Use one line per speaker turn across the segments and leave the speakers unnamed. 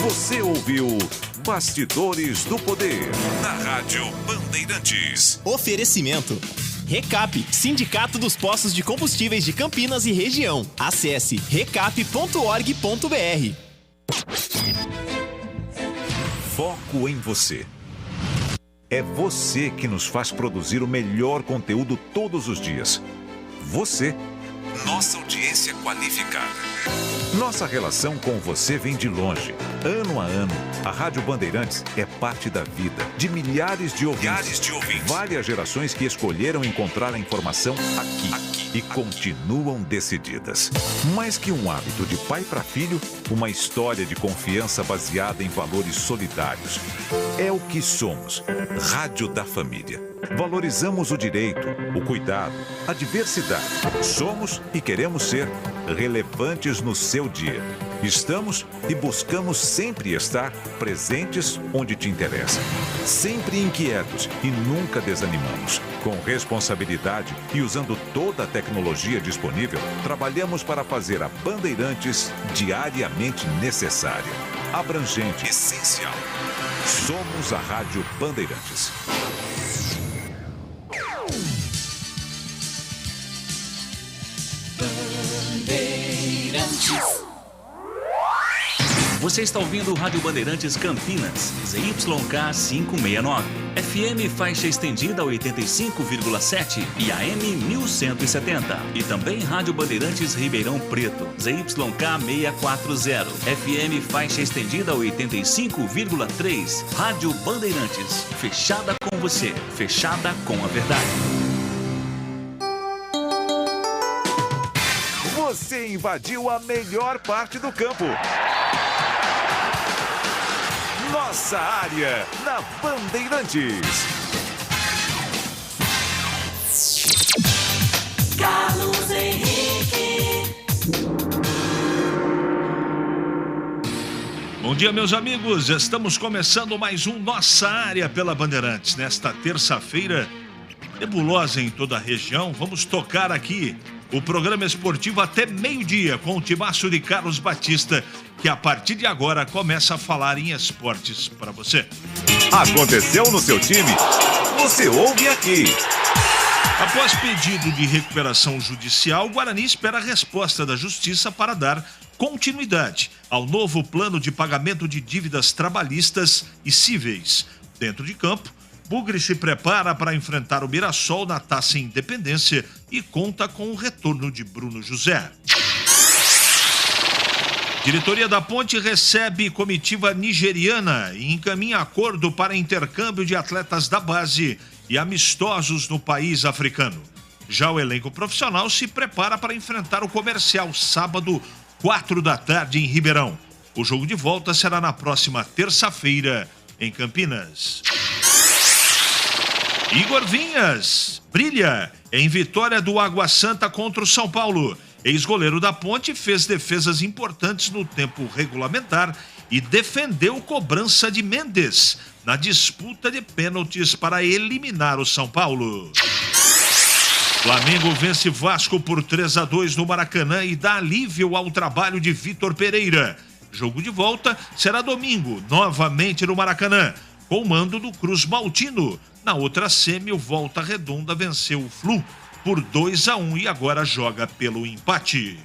Você ouviu Bastidores do Poder, na Rádio Bandeirantes.
Oferecimento. Recap, Sindicato dos Postos de Combustíveis de Campinas e Região. Acesse recap.org.br.
Foco em você. É você que nos faz produzir o melhor conteúdo todos os dias. Você, nossa audiência qualificada. Nossa relação com você vem de longe. Ano a ano, a Rádio Bandeirantes é parte da vida de milhares de ouvintes. Várias gerações que escolheram encontrar a informação aqui e continuam decididas. Mais que um hábito de pai para filho, uma história de confiança baseada em valores solidários. É o que somos. Rádio da Família. Valorizamos o direito, o cuidado, a diversidade. Somos e queremos ser relevantes no seu dia. Estamos e buscamos sempre estar presentes onde te interessa. Sempre inquietos e nunca desanimamos. Com responsabilidade e usando toda a tecnologia disponível, trabalhamos para fazer a Bandeirantes diariamente necessária, abrangente, essencial. Somos a Rádio Bandeirantes.
Você está ouvindo o Rádio Bandeirantes Campinas, ZYK 569, FM faixa estendida 85,7 e AM 1170. E também Rádio Bandeirantes Ribeirão Preto, ZYK 640, FM faixa estendida 85,3. Rádio Bandeirantes, fechada com você, fechada com a verdade.
Você invadiu a melhor parte do campo. Nossa área, na Bandeirantes.
Carlos Henrique.
Bom dia, meus amigos. Estamos começando mais um Nossa Área pela Bandeirantes. Nesta terça-feira, nebulosa em toda a região, vamos tocar aqui o programa esportivo até meio-dia com o timaço de Carlos Batista, que a partir de agora começa a falar em esportes para você.
Aconteceu no seu time? Você ouve aqui.
Após pedido de recuperação judicial, o Guarani espera a resposta da Justiça para dar continuidade ao novo plano de pagamento de dívidas trabalhistas e cíveis. Dentro de campo, Bugre se prepara para enfrentar o Mirassol na Taça Independência e conta com o retorno de Bruno José. Diretoria da Ponte recebe comitiva nigeriana e encaminha acordo para intercâmbio de atletas da base e amistosos no país africano. Já o elenco profissional se prepara para enfrentar o Comercial sábado, 4h em Ribeirão. O jogo de volta será na próxima terça-feira em Campinas. Igor Vinhas brilha em vitória do Água Santa contra o São Paulo. Ex-goleiro da Ponte fez defesas importantes no tempo regulamentar e defendeu cobrança de Mendes na disputa de pênaltis para eliminar o São Paulo. Flamengo vence Vasco por 3-2 no Maracanã e dá alívio ao trabalho de Vitor Pereira. Jogo de volta será domingo, novamente no Maracanã, com o mando do Cruz Maltino. Na outra semi, o Volta Redonda venceu o Flu por 2-1 e agora joga pelo empate.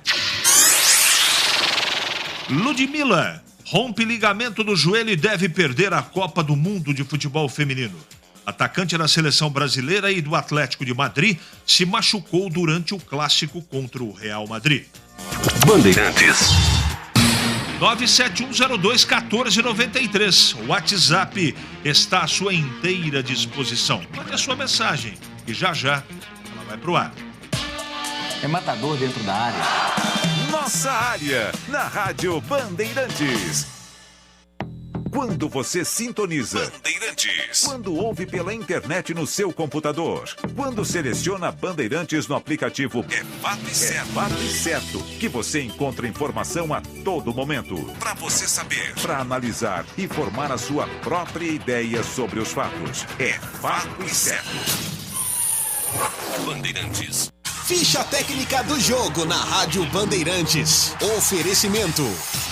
Ludmilla rompe ligamento do joelho e deve perder a Copa do Mundo de Futebol Feminino. Atacante da seleção brasileira e do Atlético de Madrid se machucou durante o clássico contra o Real Madrid.
Bandeirantes.
971021493. O WhatsApp está à sua inteira disposição. Mande a sua mensagem e já ela vai pro ar.
É matador dentro da área.
Nossa área, na Rádio Bandeirantes. Quando você sintoniza Bandeirantes, quando ouve pela internet no seu computador, quando seleciona Bandeirantes no aplicativo, é fato e certo que você encontra informação a todo momento, para você saber, para analisar e formar a sua própria ideia sobre os fatos. É fato e certo. Bandeirantes.
Ficha técnica do jogo na Rádio Bandeirantes. Oferecimento.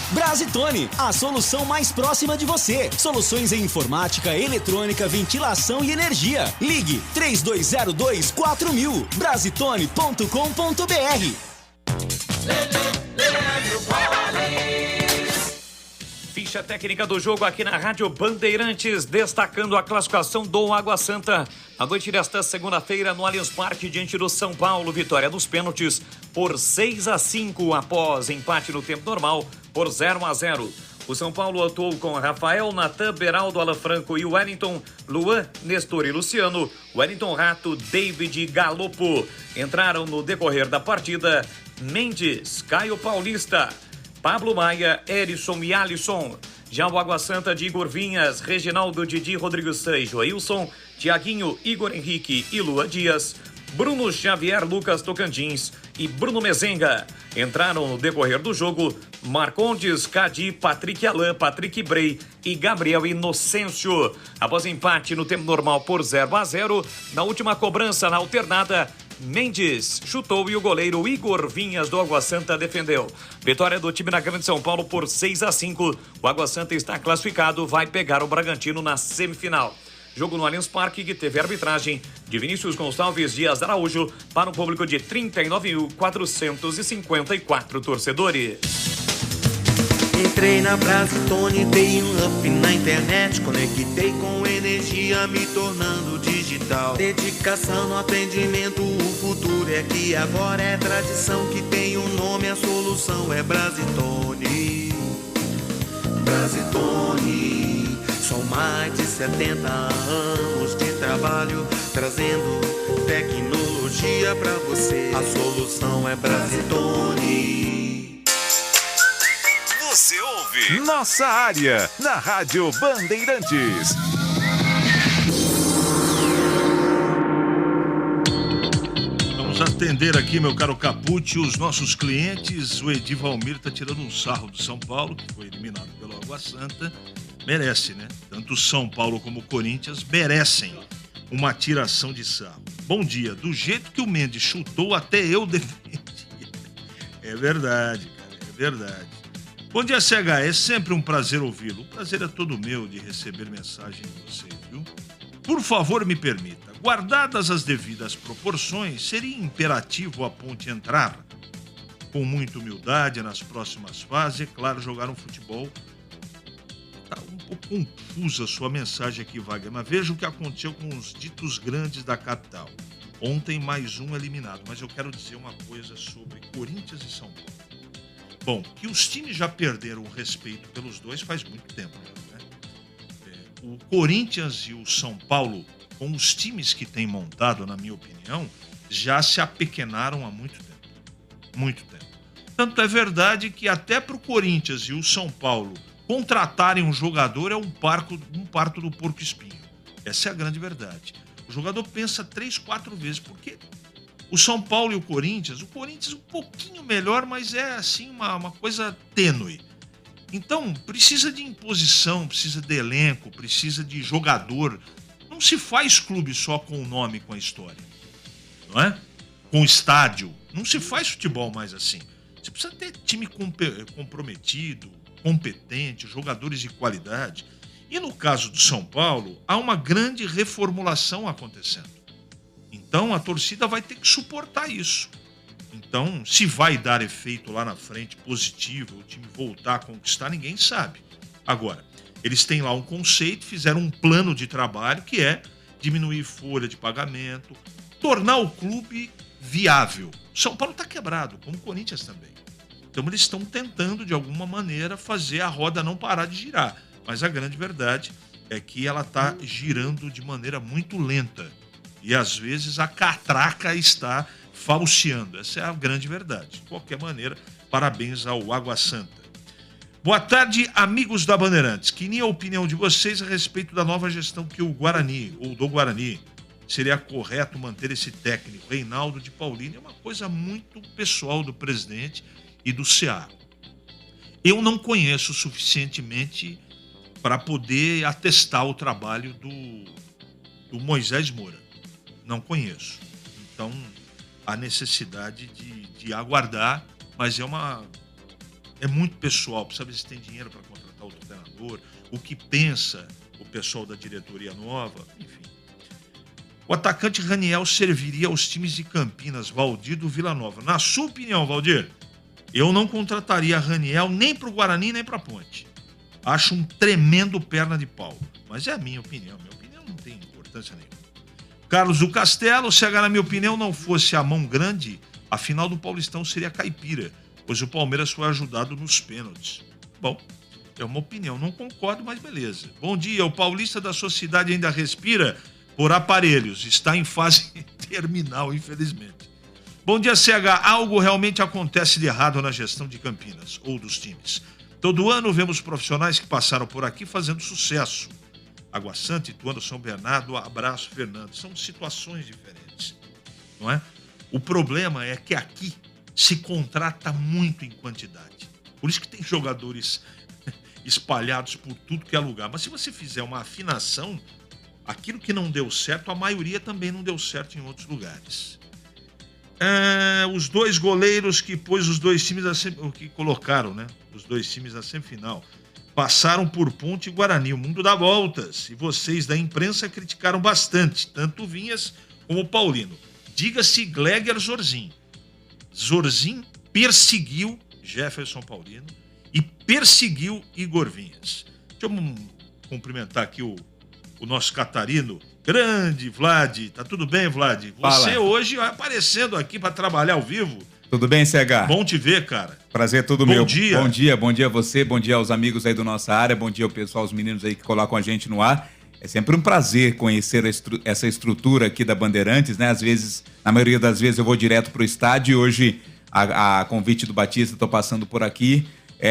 Brasitone, a solução mais próxima de você. Soluções em informática, eletrônica, ventilação e energia. Ligue 3202-4000. Brasitone.com.br.
Ficha técnica do jogo aqui na Rádio Bandeirantes, destacando a classificação do Água Santa. A noite desta segunda-feira no Allianz Parque, diante do São Paulo, vitória nos pênaltis por 6-5, após empate no tempo normal por 0-0. O São Paulo atuou com Rafael, Natan, Beraldo, Alan Franco e Wellington, Luan, Nestor e Luciano, Wellington Rato, David e Galopo. Entraram no decorrer da partida Mendes, Caio Paulista, Pablo Maia, Erisson e Alisson. Já o Água Santa de Igor Vinhas, Reginaldo, Didi, Rodrigo Sanz, Joilson, Tiaguinho, Igor Henrique e Lua Dias, Bruno Xavier, Lucas Tocantins e Bruno Mezenga. Entraram no decorrer do jogo Marcondes, Cadi, Patrick Alain, Patrick Brey e Gabriel Inocêncio. Após empate no tempo normal por 0-0, na última cobrança na alternada, Mendes chutou e o goleiro Igor Vinhas do Água Santa defendeu. Vitória do time da Grande São Paulo por 6-5. O Água Santa está classificado, vai pegar o Bragantino na semifinal. Jogo no Allianz Parque, que teve arbitragem de Vinícius Gonçalves Dias Araújo para um público de 39.454 torcedores.
Entrei na Brasitone, dei um up na internet, conectei com energia, me tornando digital. Dedicação no atendimento, o futuro é que agora é tradição, que tem um nome, a solução é Brasitone. Brasitone. São mais de 70 anos de trabalho, trazendo tecnologia pra você. A solução é Brasitone.
Você ouve Nossa Área, na Rádio Bandeirantes.
Vamos atender aqui, meu caro Capucci, os nossos clientes. O Edivalmir tá tirando um sarro do São Paulo, que foi eliminado pelo Água Santa. Merece, né? Tanto o São Paulo como o Corinthians merecem uma tiração de sarro. Bom dia. Do jeito que o Mendes chutou, até eu defendi. É verdade, cara. É verdade. Bom dia, CH. É sempre um prazer ouvi-lo. O prazer é todo meu de receber mensagem de vocês, viu? Por favor, me permita. Guardadas as devidas proporções, seria imperativo a Ponte entrar com muita humildade nas próximas fases. É claro, jogar um futebol. Tá um pouco confusa a sua mensagem aqui, Wagner, mas veja o que aconteceu com os ditos grandes da capital. Ontem mais um eliminado, mas eu quero dizer uma coisa sobre Corinthians e São Paulo. Bom, que os times já perderam o respeito pelos dois faz muito tempo, né? O Corinthians e o São Paulo, com os times que têm montado, na minha opinião, já se apequenaram há muito tempo. Muito tempo. Tanto é verdade que até para o Corinthians e o São Paulo contratarem um jogador é um parto do porco-espinho. Essa é a grande verdade. O jogador pensa 3, 4 vezes, porque o São Paulo e o Corinthians um pouquinho melhor, mas é assim uma coisa tênue. Então, precisa de imposição, precisa de elenco, precisa de jogador. Não se faz clube só com o nome, com a história. Não é? Com estádio. Não se faz futebol mais assim. Você precisa ter time comprometido, competente, jogadores de qualidade. E no caso do São Paulo, há uma grande reformulação acontecendo. Então a torcida vai ter que suportar isso. Então, se vai dar efeito lá na frente positivo, o time voltar a conquistar, ninguém sabe. Agora, eles têm lá um conceito, fizeram um plano de trabalho que é diminuir folha de pagamento, tornar o clube viável. São Paulo está quebrado, como o Corinthians também. Então eles estão tentando, de alguma maneira, fazer a roda não parar de girar. Mas a grande verdade é que ela está girando de maneira muito lenta. E, às vezes, a catraca está falseando. Essa é a grande verdade. De qualquer maneira, parabéns ao Água Santa. Boa tarde, amigos da Bandeirantes. Queria a opinião de vocês a respeito da nova gestão que o Guarani, ou do Guarani, seria correto manter esse técnico, Reinaldo de Paulino. É uma coisa muito pessoal do presidente e do CA. Eu não conheço suficientemente para poder atestar o trabalho do Moisés Moura. Não conheço. Então, a necessidade de aguardar, mas é muito pessoal, precisa ver se tem dinheiro para contratar outro treinador, o que pensa o pessoal da diretoria nova, enfim. O atacante Raniel serviria aos times de Campinas, Valdir do Vila Nova. Na sua opinião, Valdir, eu não contrataria Raniel nem para o Guarani nem para a Ponte. Acho um tremendo perna de pau, mas é a minha opinião. Minha opinião não tem importância nenhuma. Carlos do Castelo, se na minha opinião não fosse a mão grande, a final do Paulistão seria caipira, pois o Palmeiras foi ajudado nos pênaltis. Bom, é uma opinião, não concordo, mas beleza. Bom dia, o Paulista da sua cidade ainda respira por aparelhos, está em fase terminal, infelizmente. Bom dia, CH. Algo realmente acontece de errado na gestão de Campinas, ou dos times. Todo ano vemos profissionais que passaram por aqui fazendo sucesso. Água Santa, Ituano, São Bernardo, abraço, Fernando. São situações diferentes, não é? O problema é que aqui se contrata muito em quantidade. Por isso que tem jogadores espalhados por tudo que é lugar. Mas se você fizer uma afinação, aquilo que não deu certo, a maioria também não deu certo em outros lugares. Os dois goleiros que pôs os dois times que colocaram, né? Os dois times na semifinal passaram por Ponte e Guarani. O mundo dá voltas. E vocês da imprensa criticaram bastante, tanto o Vinhas como o Paulino. Diga-se Gleger Zorzin. Zorzin perseguiu Jefferson Paulino e perseguiu Igor Vinhas. Deixa eu cumprimentar aqui o nosso catarino, grande Vlad. Tá tudo bem, Vlad? Você
Fala.
Hoje aparecendo aqui para trabalhar ao vivo.
Tudo bem, CH?
Bom te ver, cara.
Prazer todo
Bom
meu.
dia.
Bom dia a você, bom dia aos amigos aí da nossa área, bom dia ao pessoal, os meninos aí que colocam a gente no ar. É sempre um prazer conhecer essa estrutura aqui da Bandeirantes, né? Às vezes, na maioria das vezes eu vou direto pro estádio e hoje, a convite do Batista, estou passando por aqui,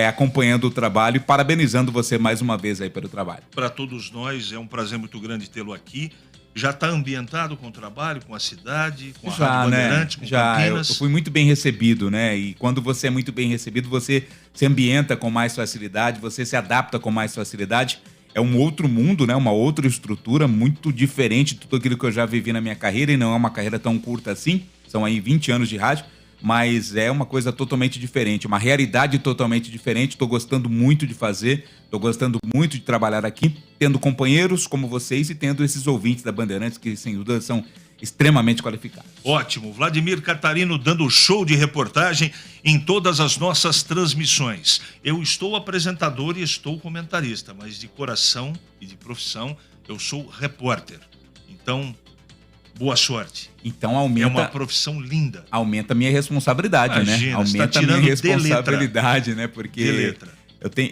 acompanhando o trabalho e parabenizando você mais uma vez aí pelo trabalho.
Para todos nós, é um prazer muito grande tê-lo aqui. Já está ambientado com o trabalho, com a cidade, com a Rádio Bandeirantes, com Campinas?
Eu fui muito bem recebido, né? E quando você é muito bem recebido, você se ambienta com mais facilidade, você se adapta com mais facilidade. É um outro mundo, né? Uma outra estrutura muito diferente de tudo aquilo que eu já vivi na minha carreira, e não é uma carreira tão curta assim, são aí 20 anos de rádio, mas é uma coisa totalmente diferente, uma realidade totalmente diferente. Estou gostando muito de fazer, estou gostando muito de trabalhar aqui, tendo companheiros como vocês e tendo esses ouvintes da Bandeirantes que, sem dúvida, são extremamente qualificados.
Ótimo. Vladimir Catarino dando show de reportagem em todas as nossas transmissões. Eu estou apresentador e estou comentarista, mas de coração e de profissão eu sou repórter. Então, boa sorte.
Então aumenta...
É uma profissão linda.
Aumenta a minha responsabilidade,
Imagina,
né? Aumenta a minha responsabilidade, né? Porque...
De letra.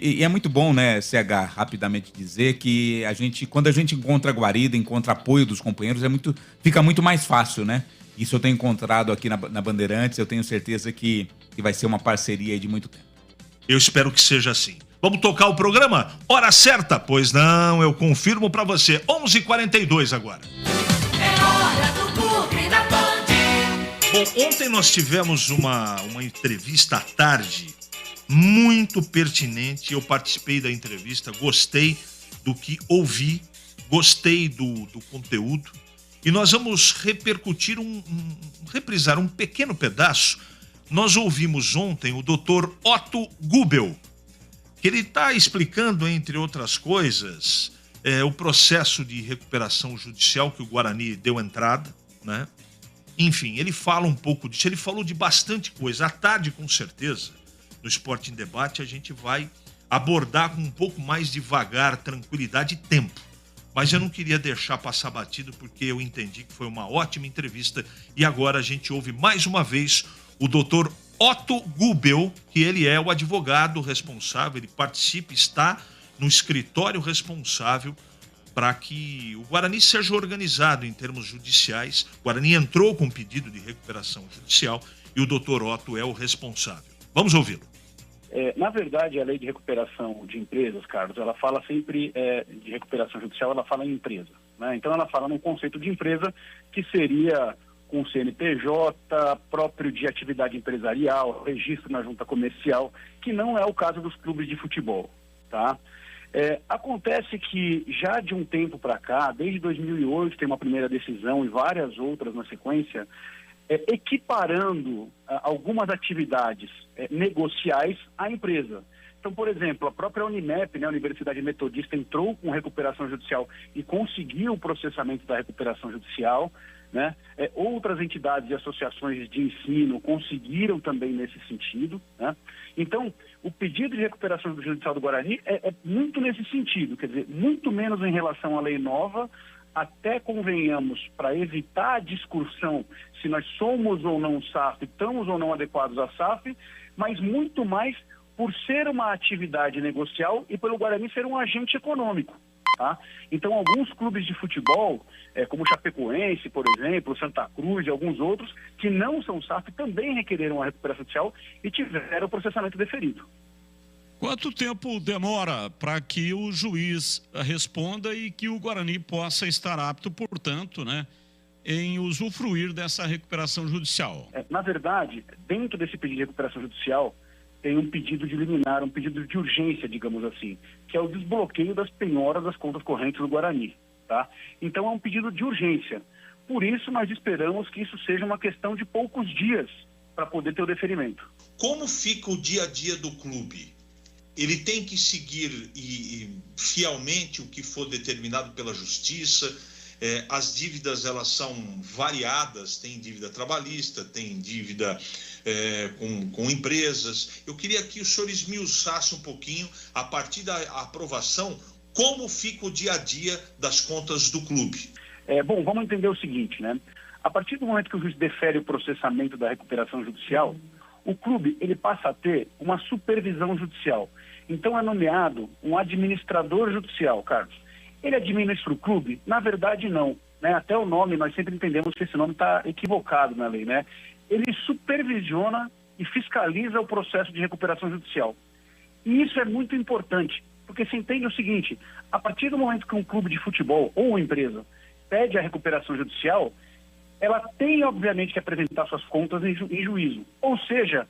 E é muito bom, né, CH, rapidamente dizer que quando a gente encontra guarida, encontra apoio dos companheiros, fica muito mais fácil, né? Isso eu tenho encontrado aqui na Bandeirantes, eu tenho certeza que vai ser uma parceria aí de muito tempo.
Eu espero que seja assim. Vamos tocar o programa? Hora certa? Pois não, eu confirmo pra você. 11h42 agora.
É hora do Bugre da Band.
Bom, ontem nós tivemos uma entrevista à tarde muito pertinente. Eu participei da entrevista, gostei do que ouvi, gostei do conteúdo. E nós vamos repercutir, reprisar um pequeno pedaço. Nós ouvimos ontem o Dr. Otto Gubel, que ele está explicando, entre outras coisas, o processo de recuperação judicial que o Guarani deu entrada, né? Enfim, ele fala um pouco disso, ele falou de bastante coisa. À tarde, com certeza, no Esporte em Debate, a gente vai abordar com um pouco mais devagar, tranquilidade e tempo. Mas eu não queria deixar passar batido, porque eu entendi que foi uma ótima entrevista. E agora a gente ouve mais uma vez o Dr. Otto Gubel, que ele é o advogado responsável, ele participa, está no escritório responsável para que o Guarani seja organizado em termos judiciais. O Guarani entrou com pedido de recuperação judicial e o Dr. Otto é o responsável. Vamos ouvi-lo.
Na verdade, a lei de recuperação de empresas, Carlos, ela fala sempre de recuperação judicial, ela fala em empresa, né? Então ela fala num conceito de empresa que seria com CNPJ, próprio de atividade empresarial, registro na junta comercial, que não é o caso dos clubes de futebol, tá? Acontece que já de um tempo para cá, desde 2008 tem uma primeira decisão e várias outras na sequência, equiparando algumas atividades negociais à empresa. Então, por exemplo, a própria Unimep, né, a Universidade Metodista, entrou com recuperação judicial e conseguiu o processamento da recuperação judicial, né? Outras entidades e associações de ensino conseguiram também nesse sentido, né? Então, o pedido de recuperação judicial do Guarani é muito nesse sentido, quer dizer, muito menos em relação à lei nova, até convenhamos, para evitar a discussão se nós somos ou não SAF, estamos ou não adequados à SAF, mas muito mais por ser uma atividade negocial e pelo Guarani ser um agente econômico. Tá? Então, alguns clubes de futebol, como Chapecoense, por exemplo, Santa Cruz e alguns outros, que não são SAF, também requereram a recuperação judicial e tiveram o processamento deferido.
Quanto tempo demora para que o juiz responda e que o Guarani possa estar apto, portanto, né, em usufruir dessa recuperação judicial?
Na verdade, dentro desse pedido de recuperação judicial, tem um pedido de liminar, um pedido de urgência, digamos assim, que é o desbloqueio das penhoras das contas correntes do Guarani, tá? Então é um pedido de urgência. Por isso nós esperamos que isso seja uma questão de poucos dias para poder ter o deferimento.
Como fica o dia a dia do clube? Ele tem que seguir fielmente o que for determinado pela justiça? As dívidas, elas são variadas, tem dívida trabalhista, tem dívida com empresas. Eu queria que o senhor esmiuçasse um pouquinho, a partir da aprovação, como fica o dia a dia das contas do clube.
Bom, vamos entender o seguinte, né? A partir do momento que o juiz defere o processamento da recuperação judicial, o clube ele passa a ter uma supervisão judicial. Então é nomeado um administrador judicial, Carlos. Ele administra o clube? Na verdade, não. Né? Até o nome, nós sempre entendemos que esse nome está equivocado na lei, né? Ele supervisiona e fiscaliza o processo de recuperação judicial. E isso é muito importante, porque se entende o seguinte, a partir do momento que um clube de futebol ou uma empresa pede a recuperação judicial, ela tem, obviamente, que apresentar suas contas em juízo. Ou seja,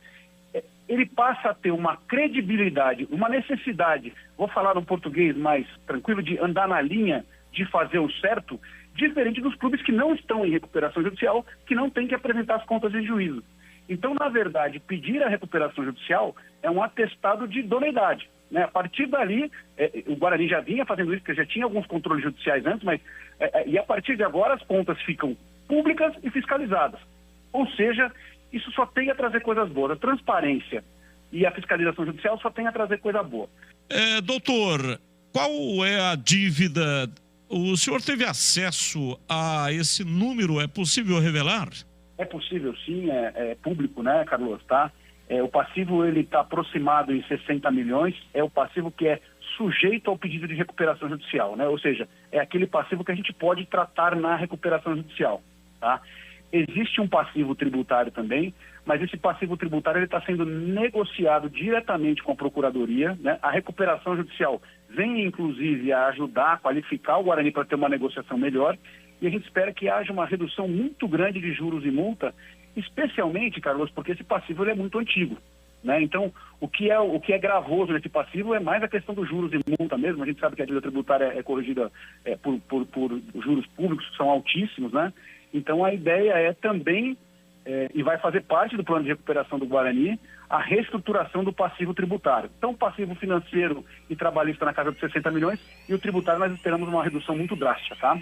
ele passa a ter uma credibilidade, uma necessidade, vou falar no português mais tranquilo, de andar na linha de fazer o certo, diferente dos clubes que não estão em recuperação judicial, que não têm que apresentar as contas em juízo. Então, na verdade, pedir a recuperação judicial é um atestado de idoneidade, né? A partir dali, o Guarani já vinha fazendo isso, porque já tinha alguns controles judiciais antes, mas e a partir de agora as contas ficam públicas e fiscalizadas. Ou seja, isso só tem a trazer coisas boas. A transparência e a fiscalização judicial só tem a trazer coisa boa.
Doutor, qual é a dívida? O senhor teve acesso a esse número? É possível revelar?
É possível, sim. É público, né, Carlos? Tá? O passivo ele está aproximado em 60 milhões. É o passivo que é sujeito ao pedido de recuperação judicial, né? Ou seja, é aquele passivo que a gente pode tratar na recuperação judicial, tá? Existe um passivo tributário também, mas esse passivo tributário está sendo negociado diretamente com a Procuradoria, né? A recuperação judicial vem, inclusive, a ajudar a qualificar o Guarani para ter uma negociação melhor, e a gente espera que haja uma redução muito grande de juros e multa, especialmente, Carlos, porque esse passivo ele é muito antigo, né? Então, o que é gravoso nesse passivo é mais a questão dos juros e multa mesmo. A gente sabe que a dívida tributária é corrigida por juros públicos que são altíssimos, né? Então, a ideia é também, e vai fazer parte do plano de recuperação do Guarani, a reestruturação do passivo tributário. Então, o passivo financeiro e trabalhista na casa de 60 milhões e o tributário nós esperamos uma redução muito drástica, tá?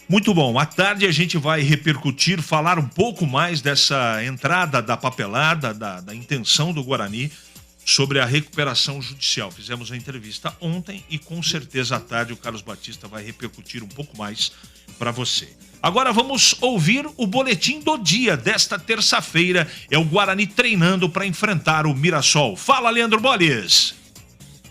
Muito bom. À tarde a gente vai repercutir, falar um pouco mais dessa entrada da papelada, da intenção do Guarani sobre a recuperação judicial. Fizemos a entrevista ontem e com certeza à tarde o Carlos Batista vai repercutir um pouco mais para você. Agora vamos ouvir o boletim do dia desta terça-feira. É o Guarani treinando para enfrentar o Mirassol. Fala, Leandro Boles.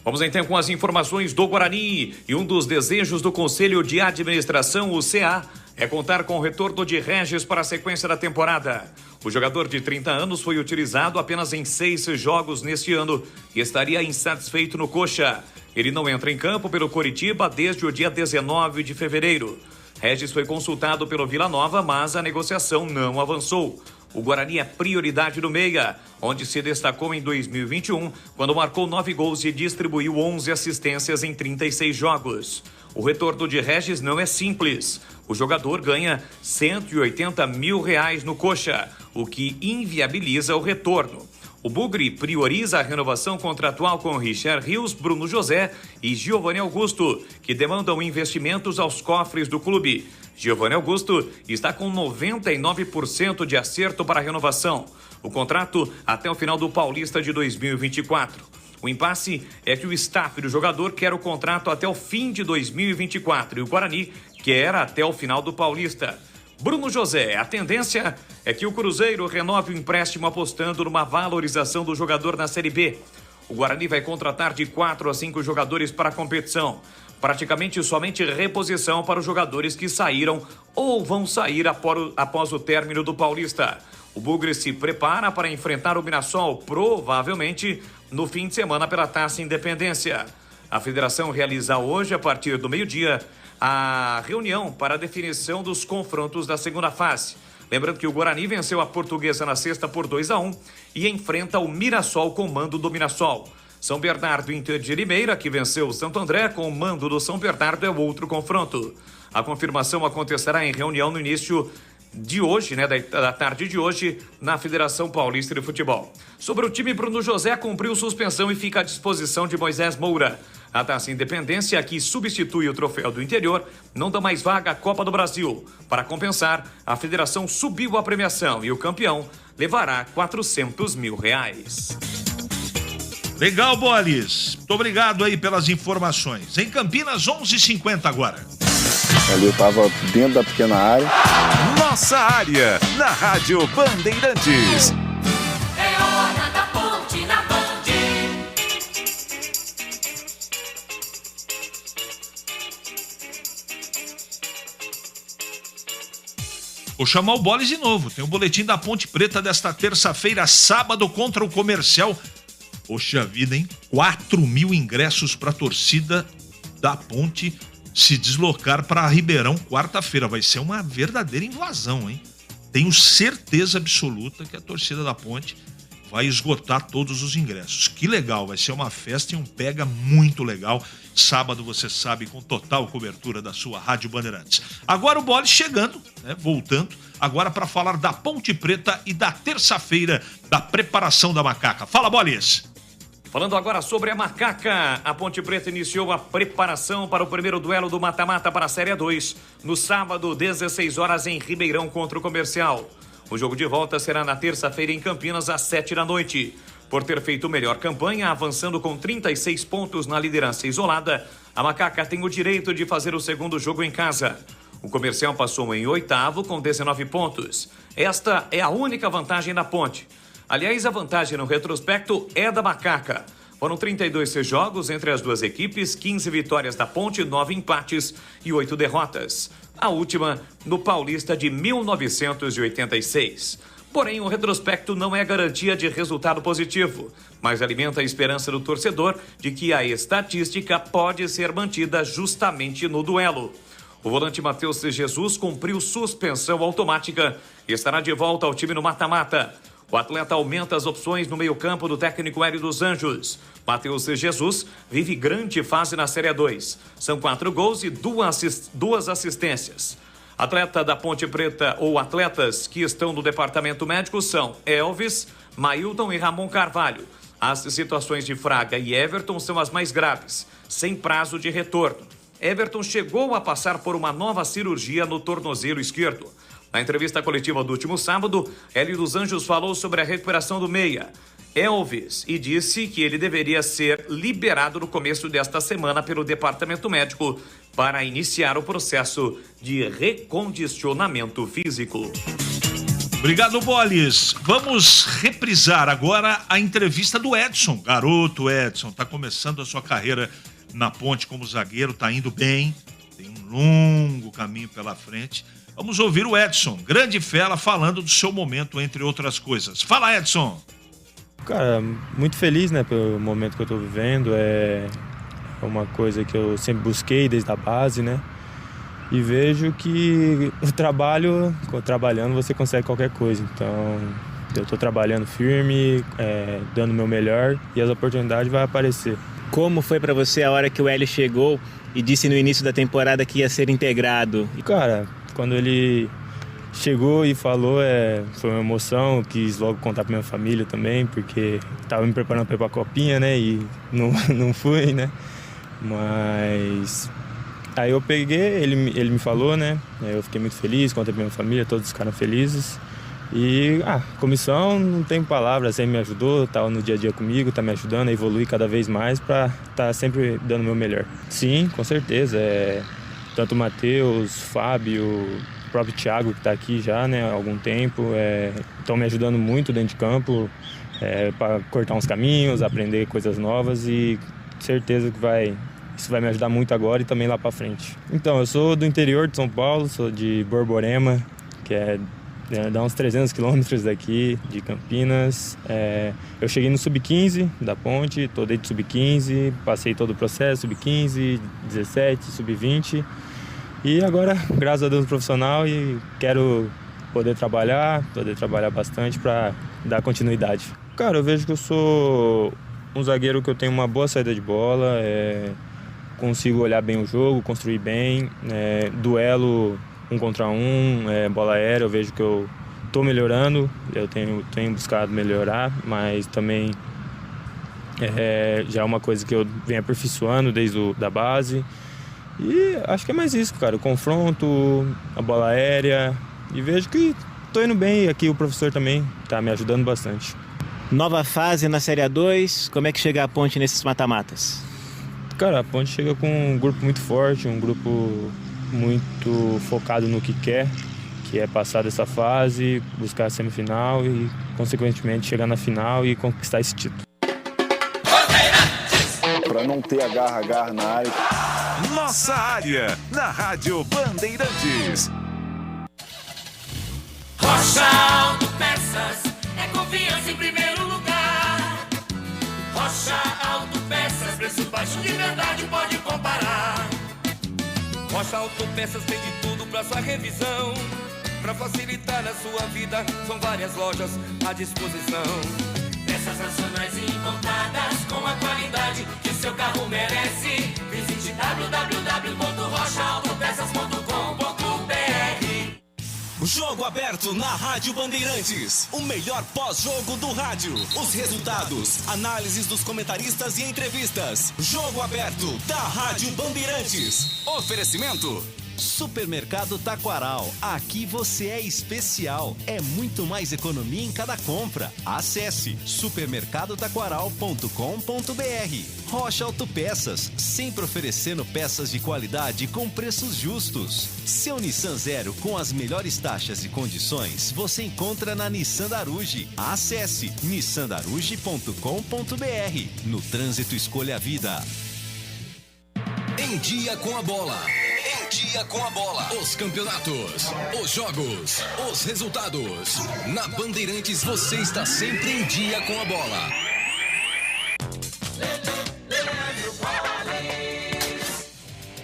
Vamos então com as informações do Guarani. E um dos desejos do Conselho de Administração, o CA, é contar com o retorno de Regis para a sequência da temporada. O jogador de 30 anos foi utilizado apenas em 6 jogos neste ano e estaria insatisfeito no Coxa. Ele não entra em campo pelo Coritiba desde o dia 19 de fevereiro. Regis foi consultado pelo Vila Nova, mas a negociação não avançou. O Guarani é prioridade do meia, onde se destacou em 2021, quando marcou 9 gols e distribuiu 11 assistências em 36 jogos. O retorno de Regis não é simples. O jogador ganha R$180 mil no coxa, o que inviabiliza o retorno. O Bugre prioriza a renovação contratual com Richard Rios, Bruno José e Giovanni Augusto, que demandam investimentos aos cofres do clube. Giovanni Augusto está com 99% de acerto para a renovação. O contrato até o final do Paulista de 2024. O impasse é que o staff do jogador quer o contrato até o fim de 2024 e o Guarani quer até o final do Paulista. Bruno José, a tendência é que o Cruzeiro renove o empréstimo apostando numa valorização do jogador na Série B. O Guarani vai contratar de 4 a 5 jogadores para a competição. Praticamente somente reposição para os jogadores que saíram ou vão sair após o término do Paulista. O Bugre se prepara para enfrentar o Mirassol, provavelmente no fim de semana pela Taça Independência. A federação realiza hoje, a partir do meio-dia, a reunião para a definição dos confrontos da segunda fase. Lembrando que o Guarani venceu a Portuguesa na sexta por 2-1 e enfrenta o Mirassol com o mando do Mirassol. São Bernardo Inter de Limeira, que venceu o Santo André com o mando do São Bernardo, é o outro confronto. A confirmação acontecerá em reunião no início de hoje, da tarde de hoje, na Federação Paulista de Futebol. Sobre o time, Bruno José cumpriu suspensão e fica à disposição de Moisés Moura. A Taça Independência, que substitui o Troféu do Interior, não dá mais vaga à Copa do Brasil. Para compensar, a federação subiu a premiação e o campeão levará R$400 mil.
Legal, Bolis. Muito obrigado aí pelas informações. Em Campinas, 11h50 agora.
Ali eu tava dentro da pequena área.
Nossa área, na Rádio Bandeirantes.
É hora da Ponte na Band.
Vou chamar o Bolis de novo. Tem o boletim da Ponte Preta desta terça-feira, sábado, contra o Comercial. Poxa vida, hein? 4.000 ingressos para a torcida da Ponte se deslocar para Ribeirão quarta-feira. Vai ser uma verdadeira invasão, hein? Tenho certeza absoluta que a torcida da Ponte vai esgotar todos os ingressos. Que legal, vai ser uma festa e um pega muito legal. Sábado, você sabe, com total cobertura da sua Rádio Bandeirantes. Agora o Bolis chegando, voltando, agora para falar da Ponte Preta e da terça-feira da preparação da Macaca. Fala, Bolis!
Falando agora sobre a Macaca, a Ponte Preta iniciou a preparação para o primeiro duelo do mata-mata para a Série 2, no sábado, 16 horas, em Ribeirão contra o Comercial. O jogo de volta será na terça-feira em Campinas, às 7 da noite. Por ter feito melhor campanha, avançando com 36 pontos na liderança isolada, a Macaca tem o direito de fazer o segundo jogo em casa. O Comercial passou em oitavo com 19 pontos. Esta é a única vantagem da Ponte. Aliás, a vantagem no retrospecto é da Macaca. Foram 32 jogos entre as duas equipes, 15 vitórias da Ponte, 9 empates e 8 derrotas. A última no Paulista de 1986. Porém, o retrospecto não é garantia de resultado positivo, mas alimenta a esperança do torcedor de que a estatística pode ser mantida justamente no duelo. O volante Matheus Jesus cumpriu suspensão automática e estará de volta ao time no mata-mata. O atleta aumenta as opções no meio-campo do técnico Hélio dos Anjos. Matheus Jesus vive grande fase na Série 2. São 4 gols e 2 assistências. Atleta da Ponte Preta ou atletas que estão no departamento médico são Elvis, Mailton e Ramon Carvalho. As situações de Fraga e Everton são as mais graves, sem prazo de retorno. Everton chegou a passar por uma nova cirurgia no tornozelo esquerdo. Na entrevista coletiva do último sábado, Hélio dos Anjos falou sobre a recuperação do meia, Elvis, e disse que ele deveria ser liberado no começo desta semana pelo departamento médico para iniciar o processo de recondicionamento físico.
Obrigado, Bolis. Vamos reprisar agora a entrevista do Edson. Garoto Edson, está começando a sua carreira na Ponte como zagueiro, está indo bem, tem um longo caminho pela frente. Vamos ouvir o Edson, grande fera, falando do seu momento, entre outras coisas. Fala, Edson!
Cara, muito feliz, pelo momento que eu tô vivendo. É uma coisa que eu sempre busquei desde a base, E vejo que trabalhando você consegue qualquer coisa. Então, eu tô trabalhando firme, dando o meu melhor e as oportunidades vão aparecer.
Como foi para você a hora que o Hélio chegou e disse no início da temporada que ia ser integrado?
Cara, quando ele chegou e falou, foi uma emoção. Eu quis logo contar pra minha família também, porque tava me preparando para ir pra Copinha, né? E não fui, né? Mas aí eu peguei, ele me falou, né? Eu fiquei muito feliz, contei pra minha família, todos ficaram felizes. E comissão, não tem palavras, sempre me ajudou, tá no dia a dia comigo, tá me ajudando a evoluir cada vez mais para tá sempre dando o meu melhor. Sim, com certeza. Tanto o Matheus, Fábio, o próprio Thiago, que tá aqui já, né, há algum tempo, estão me ajudando muito dentro de campo, para cortar uns caminhos, aprender coisas novas e certeza que isso vai me ajudar muito agora e também lá para frente. Então, eu sou do interior de São Paulo, sou de Borborema, que dá uns 300 quilômetros daqui, de Campinas. Eu cheguei no Sub-15 da Ponte, tô desde Sub-15, passei todo o processo, Sub-15, 17, Sub-20. E agora, graças a Deus, profissional e quero poder trabalhar bastante para dar continuidade. Cara, eu vejo que eu sou um zagueiro que eu tenho uma boa saída de bola, consigo olhar bem o jogo, construir bem, duelo 1 contra 1, bola aérea, eu vejo que eu estou melhorando, eu tenho buscado melhorar, mas também já é uma coisa que eu venho aperfeiçoando desde da base. E acho que é mais isso, cara, o confronto, a bola aérea, e vejo que estou indo bem, e aqui o professor também está me ajudando bastante.
Nova fase na Série A2, como é que chega a Ponte nesses mata-matas?
Cara, a Ponte chega com um grupo muito forte, um grupo muito focado no que quer, que é passar dessa fase, buscar a semifinal e, consequentemente, chegar na final e conquistar esse título.
Para não ter agarra na área.
Nossa área, na Rádio Bandeirantes.
Rocha Autopeças é confiança em primeiro lugar. Rocha Autopeças, preço baixo de verdade, pode comparar.
Rocha Autopeças tem de tudo pra sua revisão. Pra facilitar a sua vida, são várias lojas à disposição.
Peças nacionais e importadas com a qualidade que o seu carro merece. Visite www.rochaautopeças.com.br.
Jogo aberto na Rádio Bandeirantes. O melhor pós-jogo do rádio. Os resultados, análises dos comentaristas e entrevistas. Jogo aberto da Rádio Bandeirantes. Oferecimento Supermercado Taquaral. Aqui você é especial. É muito mais economia em cada compra. Acesse supermercadotaquaral.com.br. Rocha Autopeças, sempre oferecendo peças de qualidade com preços justos. Seu Nissan Zero com as melhores taxas e condições você encontra na Nissan Daruge. Acesse nissandaruge.com.br. No trânsito, escolha a vida. Em dia com a bola. Em dia com a bola. Os campeonatos, os jogos, os resultados. Na Bandeirantes você está sempre em dia com a bola.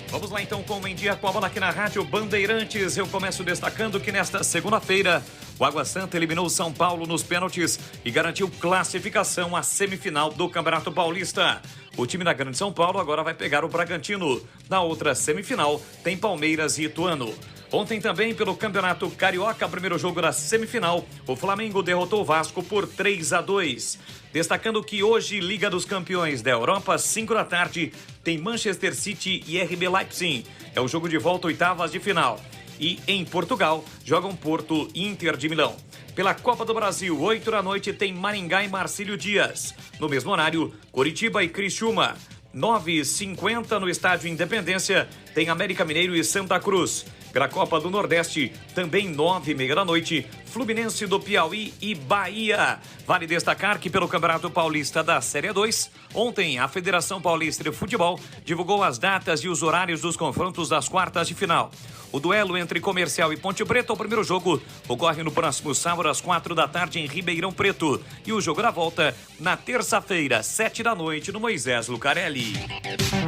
Vamos lá então com o Em Dia com a Bola aqui na Rádio Bandeirantes. Eu começo destacando que nesta segunda-feira o Água Santa eliminou o São Paulo nos pênaltis e garantiu classificação à semifinal do Campeonato Paulista. O time da Grande São Paulo agora vai pegar o Bragantino. Na outra semifinal tem Palmeiras e Ituano. Ontem também pelo Campeonato Carioca, primeiro jogo da semifinal, o Flamengo derrotou o Vasco por 3-2. Destacando que hoje, Liga dos Campeões da Europa, 5 da tarde, tem Manchester City e RB Leipzig. É o jogo de volta, oitavas de final. E em Portugal, jogam Porto e Inter de Milão. Pela Copa do Brasil, 8 da noite, tem Maringá e Marcílio Dias. No mesmo horário, Coritiba e Criciúma. 9h50 no Estádio Independência, tem América Mineiro e Santa Cruz. Pela Copa do Nordeste, também 9h30 da noite, Fluminense do Piauí e Bahia. Vale destacar que pelo Campeonato Paulista da Série 2, ontem a Federação Paulista de Futebol divulgou as datas e os horários dos confrontos das quartas de final. O duelo entre Comercial e Ponte Preta, o primeiro jogo, ocorre no próximo sábado às 4 da tarde em Ribeirão Preto. E o jogo da volta na terça-feira, 7 da noite, no Moisés Lucarelli.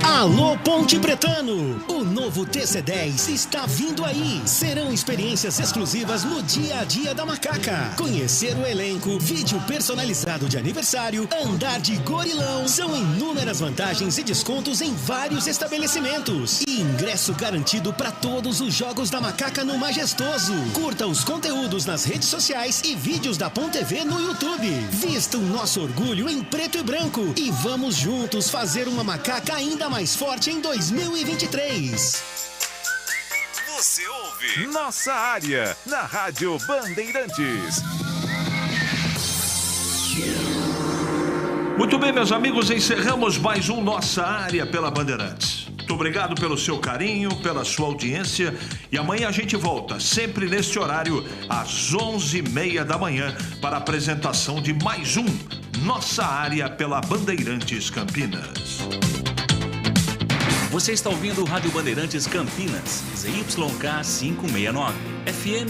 Alô, Ponte Pretano! O novo TC10 está vindo chegando aí. Serão experiências exclusivas no dia a dia da Macaca. Conhecer o elenco, vídeo personalizado de aniversário, andar de gorilão. São inúmeras vantagens e descontos em vários estabelecimentos. E ingresso garantido para todos os jogos da Macaca no Majestoso. Curta os conteúdos nas redes sociais e vídeos da PON TV no YouTube. Vista o nosso orgulho em preto e branco e vamos juntos fazer uma Macaca ainda mais forte em 2023.
Você ouve Nossa Área na Rádio Bandeirantes.
Muito bem, meus amigos, encerramos mais um Nossa Área pela Bandeirantes. Muito obrigado pelo seu carinho, pela sua audiência. E amanhã a gente volta, sempre neste horário, às 11h30 da manhã, para a apresentação de mais um Nossa Área pela Bandeirantes Campinas.
Você está ouvindo Rádio Bandeirantes Campinas, ZYK 569, FM